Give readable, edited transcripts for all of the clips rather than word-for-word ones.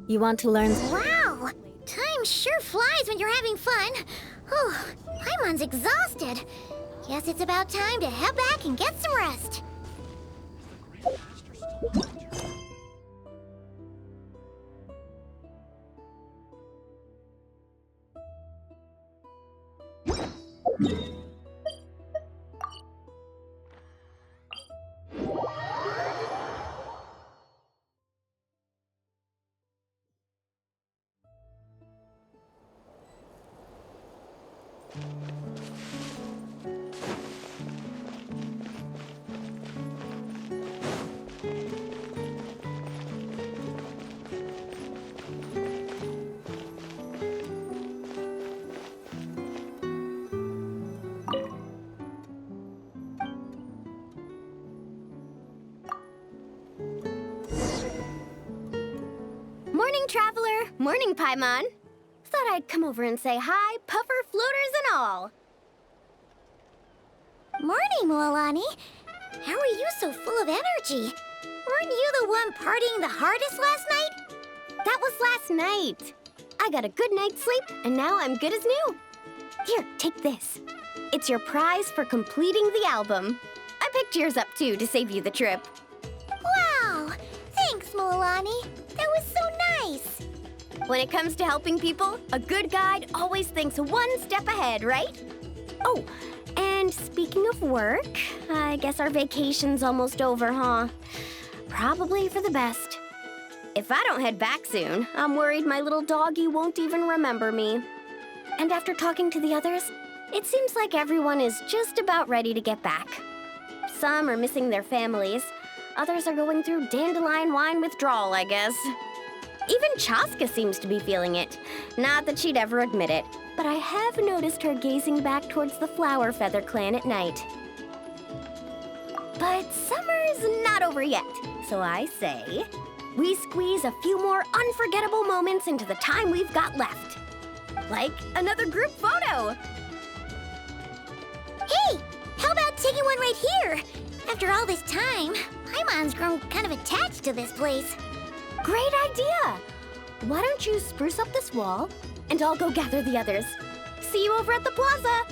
You want to learn? Wow! Time sure flies when you're having fun. Oh, Paimon's exhausted. Guess it's about time to head back and get some rest. Morning, Traveler. Morning, Paimon. Thought I'd come over and say hi, puffer, floaters, and all. Morning, Mualani. How are you so full of energy? Weren't you the one partying the hardest last night? That was last night. I got a good night's sleep, and now I'm good as new. Here, take this. It's your prize for completing the album. I picked yours up, too, to save you the trip. Wow! Thanks, Mualani. That was so nice. When it comes to helping people, a good guide always thinks one step ahead, right? Oh, and speaking of work, I guess our vacation's almost over, huh? Probably for the best. If I don't head back soon, I'm worried my little doggy won't even remember me. And after talking to the others, it seems like everyone is just about ready to get back. Some are missing their families. Others are going through dandelion wine withdrawal, I guess. Even Chaska seems to be feeling it. Not that she'd ever admit it, but I have noticed her gazing back towards the Flower Feather clan at night. But summer's not over yet, so I say, we squeeze a few more unforgettable moments into the time we've got left. Like another group photo. Hey, how about taking one right here? After all this time, Paimon's grown kind of attached to this place. Great idea! Why don't you spruce up this wall, and I'll go gather the others. See you over at the plaza!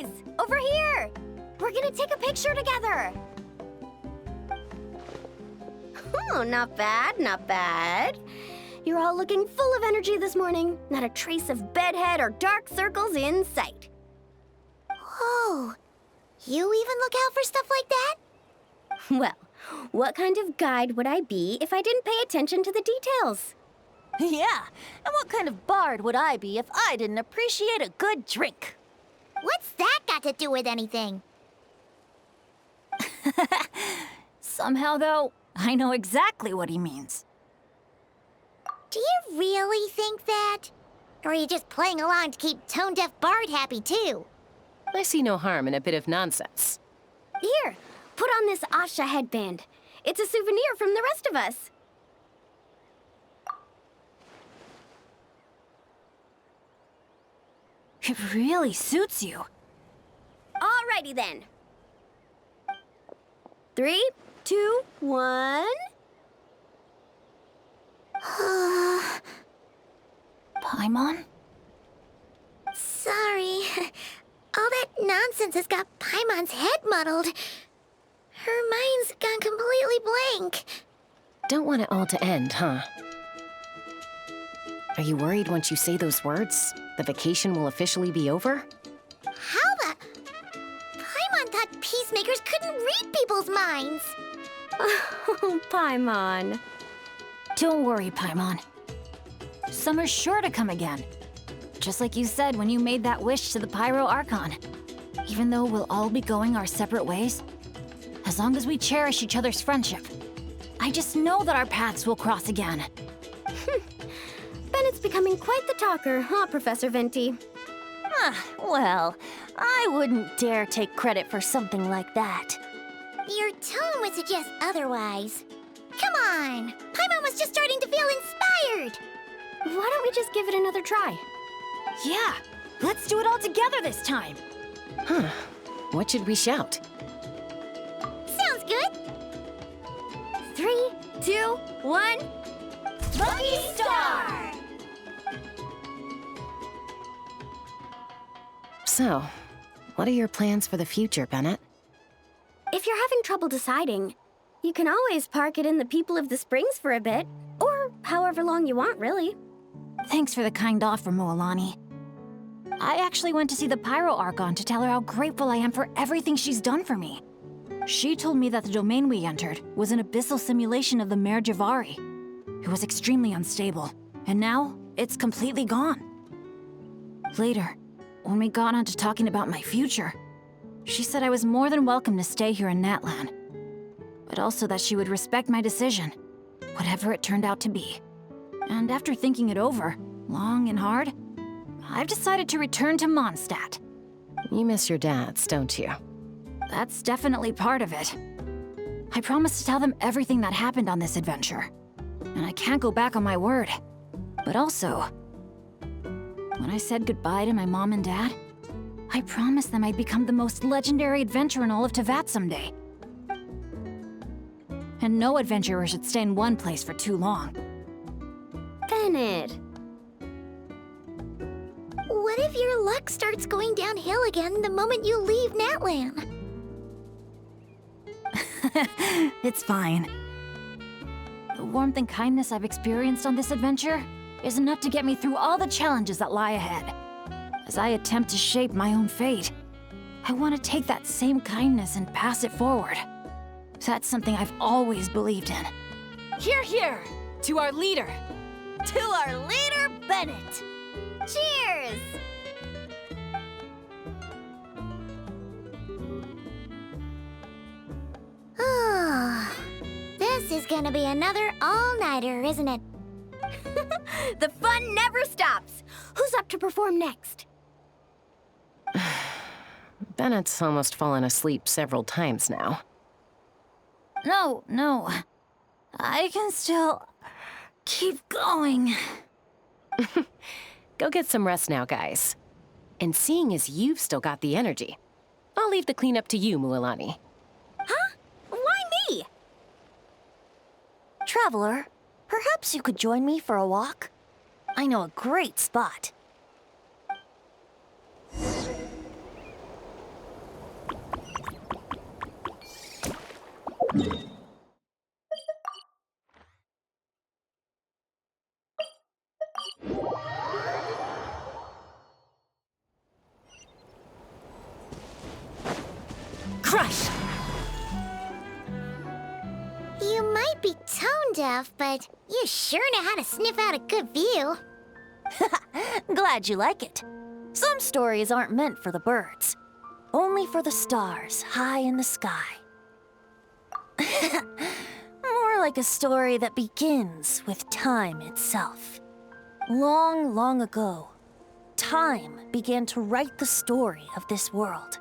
Guys, over here! We're gonna take a picture together! Oh, not bad, not bad. You're all looking full of energy this morning. Not a trace of bedhead or dark circles in sight. Whoa, you even look out for stuff like that? Well, what kind of guide would I be if I didn't pay attention to the details? Yeah, and what kind of bard would I be if I didn't appreciate a good drink? What's that got to do with anything? Somehow, though, I know exactly what he means. Do you really think that? Or are you just playing along to keep tone-deaf Bard happy, too? I see no harm in a bit of nonsense. Here, put on this Asha headband. It's a souvenir from the rest of us. It really suits you. Alrighty then. 3, 2, 1... Paimon? Sorry. All that nonsense has got Paimon's head muddled. Her mind's gone completely blank. Don't want it all to end, huh? Are you worried once you say those words, the vacation will officially be over? How the... Paimon thought peacemakers couldn't read people's minds. Oh, Paimon. Don't worry, Paimon. Summer's sure to come again. Just like you said when you made that wish to the Pyro Archon. Even though we'll all be going our separate ways, as long as we cherish each other's friendship, I just know that our paths will cross again. Bennett's becoming quite the talker, huh, Professor Venti? Well, I wouldn't dare take credit for something like that. Your tone would suggest otherwise. Come on! Paimon was just starting to feel inspired! Why don't we just give it another try? Yeah, let's do it all together this time. Huh. What should we shout? Sounds good! 3, 2, 1... Lucky Star! So, what are your plans for the future, Bennett? If you're having trouble deciding, you can always park it in the People of the Springs for a bit. Or however long you want, really. Thanks for the kind offer, Moalani. I actually went to see the Pyro Archon to tell her how grateful I am for everything she's done for me. She told me that the domain we entered was an abyssal simulation of the Mare Javari. It was extremely unstable, and now it's completely gone. Later, when we got on to talking about my future, she said I was more than welcome to stay here in Natlan, but also that she would respect my decision, whatever it turned out to be. And after thinking it over, long and hard, I've decided to return to Mondstadt. You miss your dads, don't you? That's definitely part of it. I promised to tell them everything that happened on this adventure, and I can't go back on my word. But also, when I said goodbye to my mom and dad, I promised them I'd become the most legendary adventurer in all of Teyvat someday. And no adventurer should stay in one place for too long. Bennett. What if your luck starts going downhill again the moment you leave Natlan? It's fine. The warmth and kindness I've experienced on this adventure is enough to get me through all the challenges that lie ahead. As I attempt to shape my own fate, I want to take that same kindness and pass it forward. That's something I've always believed in. Hear, hear! To our leader! To our leader, Bennett! Cheers! Oh, this is gonna be another all-nighter, isn't it? The fun never stops! Who's up to perform next? Bennett's almost fallen asleep several times now. No. I can still keep going. Go get some rest now, guys. And seeing as you've still got the energy, I'll leave the cleanup to you, Mualani. Huh? Why me? Traveler, perhaps you could join me for a walk? I know a great spot. gosh! You might be tone deaf, but you sure know how to sniff out a good view. Glad you like it. Some stories aren't meant for the birds, only for the stars high in the sky. More like a story that begins with time itself. Long, long ago, time began to write the story of this world.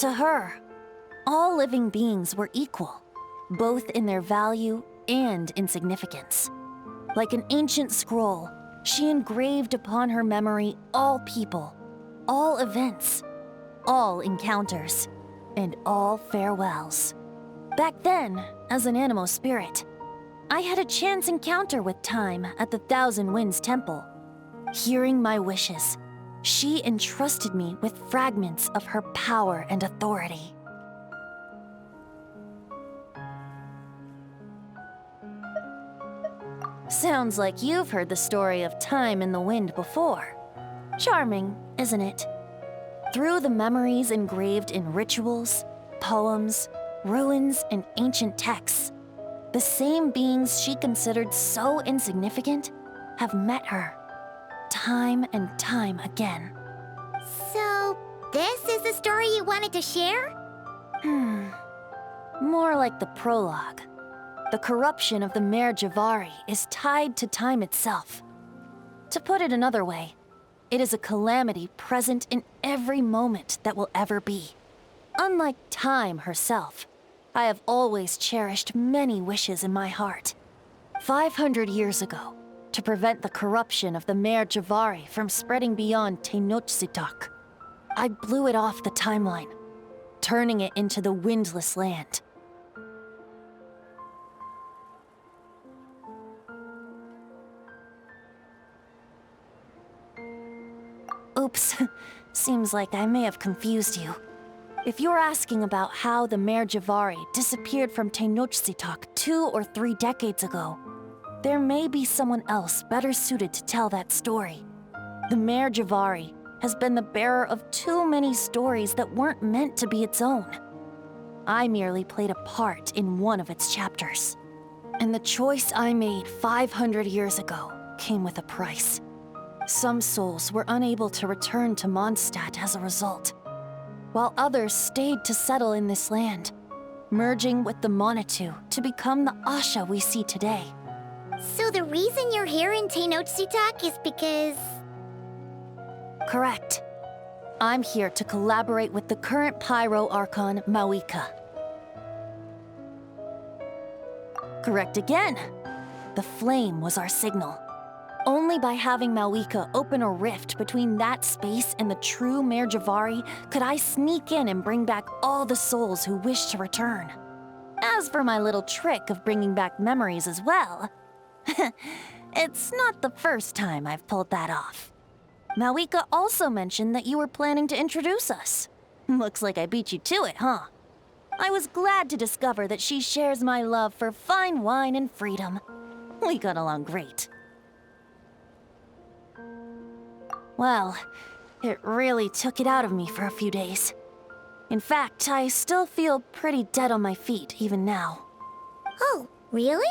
To her, all living beings were equal, both in their value and in significance. Like an ancient scroll, she engraved upon her memory all people, all events, all encounters, and all farewells. Back then, as an animal spirit, I had a chance encounter with time at the Thousand Winds Temple. Hearing my wishes, she entrusted me with fragments of her power and authority. Sounds like you've heard the story of time in the wind before. Charming, isn't it? Through the memories engraved in rituals, poems, ruins, and ancient texts, the same beings she considered so insignificant have met her, time and time again. So, this is the story you wanted to share? More like the prologue. The corruption of the Mare Javari is tied to time itself. To put it another way, it is a calamity present in every moment that will ever be. Unlike time herself, I have always cherished many wishes in my heart. 500 years ago, to prevent the corruption of the Mare Javari from spreading beyond Tenochtitlan, I blew it off the timeline, turning it into the Windless Land. Oops, seems like I may have confused you. If you're asking about how the Mare Javari disappeared from Tenochtitlan 2 or 3 decades ago, there may be someone else better suited to tell that story. The Mare Javari has been the bearer of too many stories that weren't meant to be its own. I merely played a part in one of its chapters. And the choice I made 500 years ago came with a price. Some souls were unable to return to Mondstadt as a result, while others stayed to settle in this land, merging with the Monitu to become the Asha we see today. So the reason you're here in Tenochtitlan is because... Correct. I'm here to collaborate with the current Pyro Archon, Mawika. Correct again. The flame was our signal. Only by having Mawika open a rift between that space and the true Mare Javari could I sneak in and bring back all the souls who wish to return. As for my little trick of bringing back memories as well, it's not the first time I've pulled that off. Mawika also mentioned that you were planning to introduce us. Looks like I beat you to it, huh? I was glad to discover that she shares my love for fine wine and freedom. We got along great. Well, it really took it out of me for a few days. In fact, I still feel pretty dead on my feet even now. Oh, really?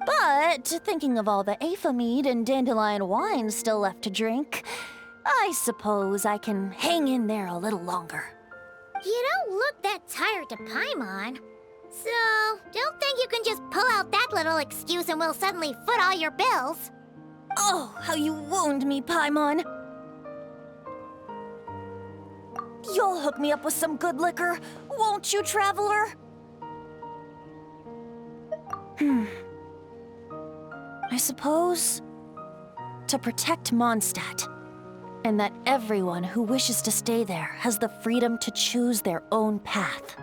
But thinking of all the Afa mead and dandelion wine still left to drink, I suppose I can hang in there a little longer. You don't look that tired to Paimon. So, don't think you can just pull out that little excuse and we'll suddenly foot all your bills. Oh, how you wound me, Paimon. You'll hook me up with some good liquor, won't you, traveler? I suppose to protect Mondstadt, and that everyone who wishes to stay there has the freedom to choose their own path.